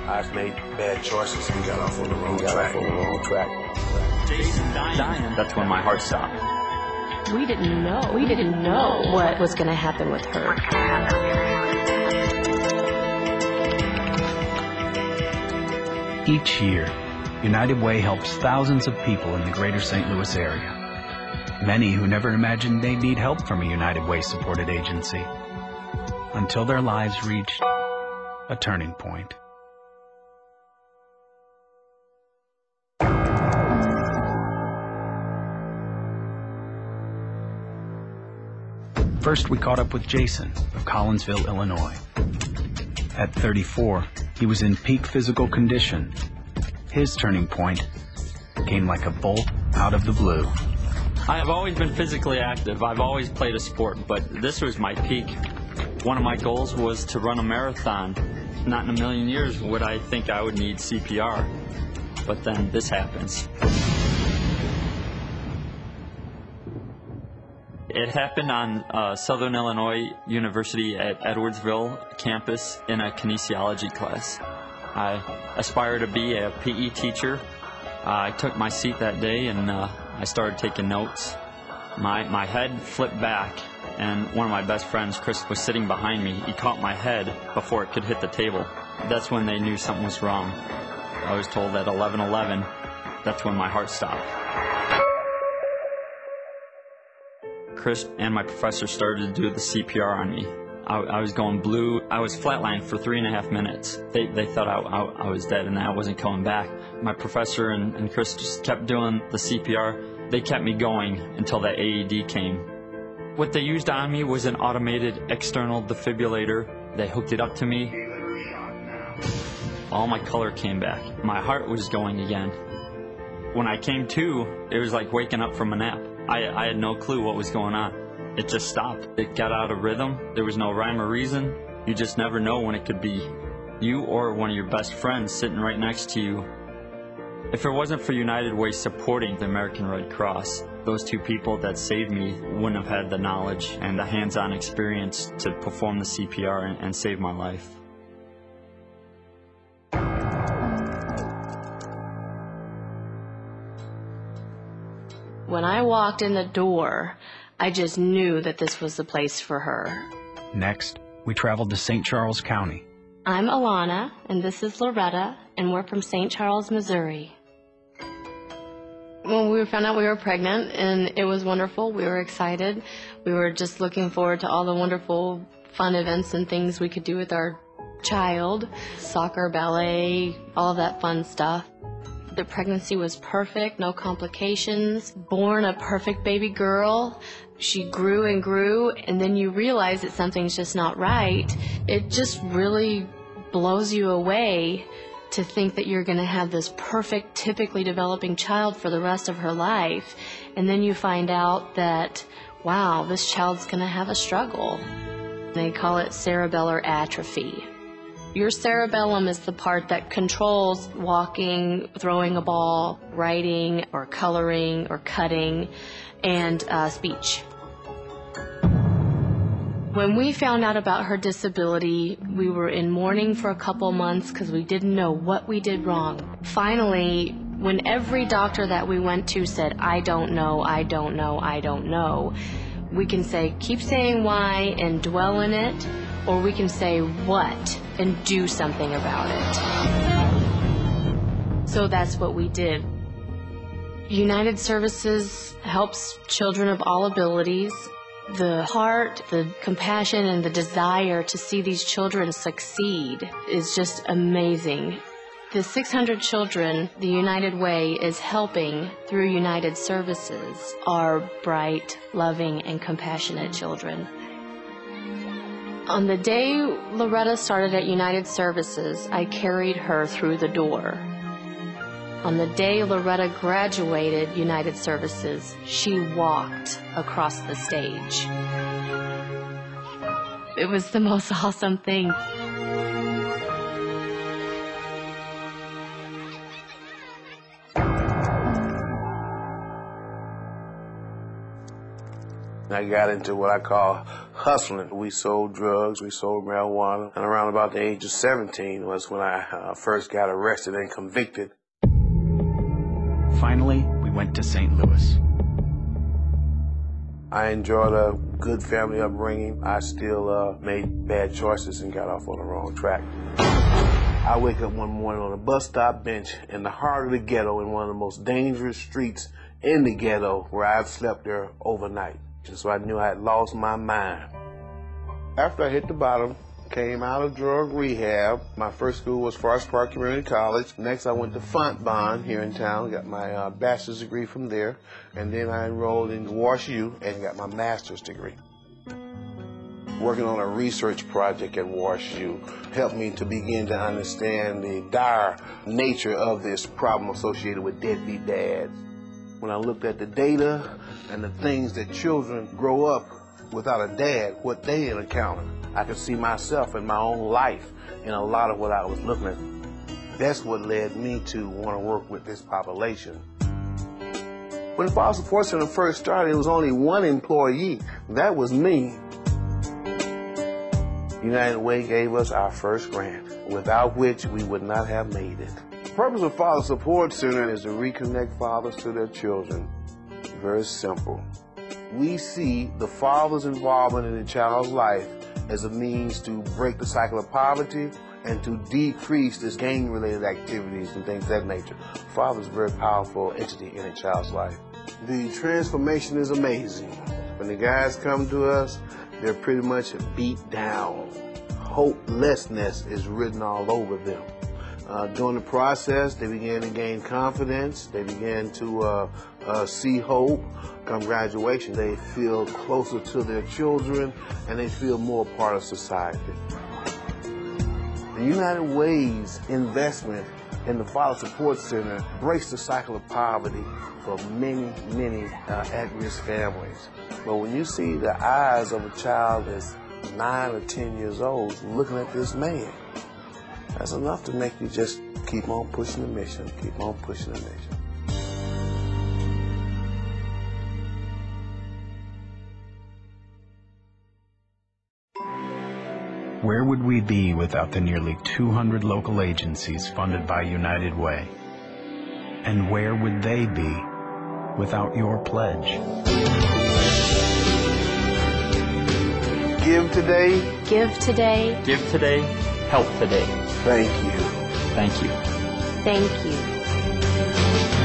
I've made bad choices. We got off on the wrong track. Jason dying. That's when my heart stopped. We didn't know what was going to happen with her. Each year, United Way helps thousands of people in the greater St. Louis area. Many who never imagined they'd need help from a United Way supported agency, until their lives reached a turning point. First, we caught up with Jason of Collinsville, Illinois. At 34, he was in peak physical condition. His turning point came like a bolt out of the blue. I have always been physically active. I've always played a sport, but this was my peak. One of my goals was to run a marathon. Not in a million years would I think I would need CPR, but then this happens. It happened on Southern Illinois University at Edwardsville campus in a kinesiology class. I aspire to be a PE teacher. I took my seat that day and I started taking notes. My head flipped back, and one of my best friends, Chris, was sitting behind me. He caught my head before it could hit the table. That's when they knew something was wrong. I was told at 11:11, that's when my heart stopped. Chris and my professor started to do the CPR on me. I was going blue. I was flatlined for 3.5 minutes. They thought I was dead and I wasn't coming back. My professor and Chris just kept doing the CPR. They kept me going until the AED came. What they used on me was an automated external defibrillator. They hooked it up to me. All my color came back. My heart was going again. When I came to, it was like waking up from a nap. I had no clue what was going on. It just stopped. It got out of rhythm. There was no rhyme or reason. You just never know when it could be you or one of your best friends sitting right next to you. If it wasn't for United Way supporting the American Red Cross, those two people that saved me wouldn't have had the knowledge and the hands-on experience to perform the CPR and save my life. When I walked in the door, I just knew that this was the place for her. Next, we traveled to St. Charles County. I'm Alana, and this is Loretta, and we're from St. Charles, Missouri. When we found out we were pregnant, and it was wonderful, we were excited. We were just looking forward to all the wonderful fun events and things we could do with our child. Soccer, ballet, all of that fun stuff. The pregnancy was perfect, no complications, born a perfect baby girl. She grew and grew, and then you realize that something's just not right. It just really blows you away to think that you're going to have this perfect, typically developing child for the rest of her life. And then you find out that, wow, this child's going to have a struggle. They call it cerebellar atrophy. Your cerebellum is the part that controls walking, throwing a ball, writing, or coloring, or cutting, and speech. When we found out about her disability, we were in mourning for a couple months because we didn't know what we did wrong. Finally, when every doctor that we went to said, I don't know, I don't know, I don't know, we can say, keep saying why and dwell in it, or we can say what and do something about it. So that's what we did. United Services helps children of all abilities. The heart, the compassion, and the desire to see these children succeed is just amazing. The 600 children the United Way is helping through United Services are bright, loving, and compassionate children. On the day Loretta started at United Services, I carried her through the door. On the day Loretta graduated United Services, she walked across the stage. It was the most awesome thing. I got into what I call hustling. We sold drugs, we sold marijuana, and around about the age of 17 was when I first got arrested and convicted. Finally, we went to St. Louis. I enjoyed a good family upbringing. I still made bad choices and got off on the wrong track. I wake up one morning on a bus stop bench in the heart of the ghetto in one of the most dangerous streets in the ghetto where I've slept there overnight. So I knew I had lost my mind. After I hit the bottom, came out of drug rehab. My first school was Forest Park Community College. Next, I went to Fontbonne here in town, got my bachelor's degree from there, and then I enrolled in Wash U and got my master's degree. Working on a research project at Wash U helped me to begin to understand the dire nature of this problem associated with deadbeat dads. When I looked at the data and the things that children grow up without a dad, what they encounter, I could see myself in my own life in a lot of what I was looking at. That's what led me to want to work with this population. When the Father Support Center first started, it was only one employee. That was me. United Way gave us our first grant, without which we would not have made it. The purpose of Father Support Center is to reconnect fathers to their children. Very simple. We see the father's involvement in the child's life as a means to break the cycle of poverty and to decrease this gang-related activities and things of that nature. Father's a very powerful entity in a child's life. The transformation is amazing. When the guys come to us, they're pretty much beat down. Hopelessness is written all over them. During the process, they began to gain confidence. They began to see hope. Come graduation, they feel closer to their children and they feel more part of society. The United Way's investment in the Father Support Center breaks the cycle of poverty for many, many at-risk families. But when you see the eyes of a child that's 9 or 10 years old looking at this man, that's enough to make you just keep on pushing the mission, keep on pushing the mission. Where would we be without the nearly 200 local agencies funded by United Way? And where would they be without your pledge? Give today. Give today. Give today, help today. Thank you. Thank you. Thank you.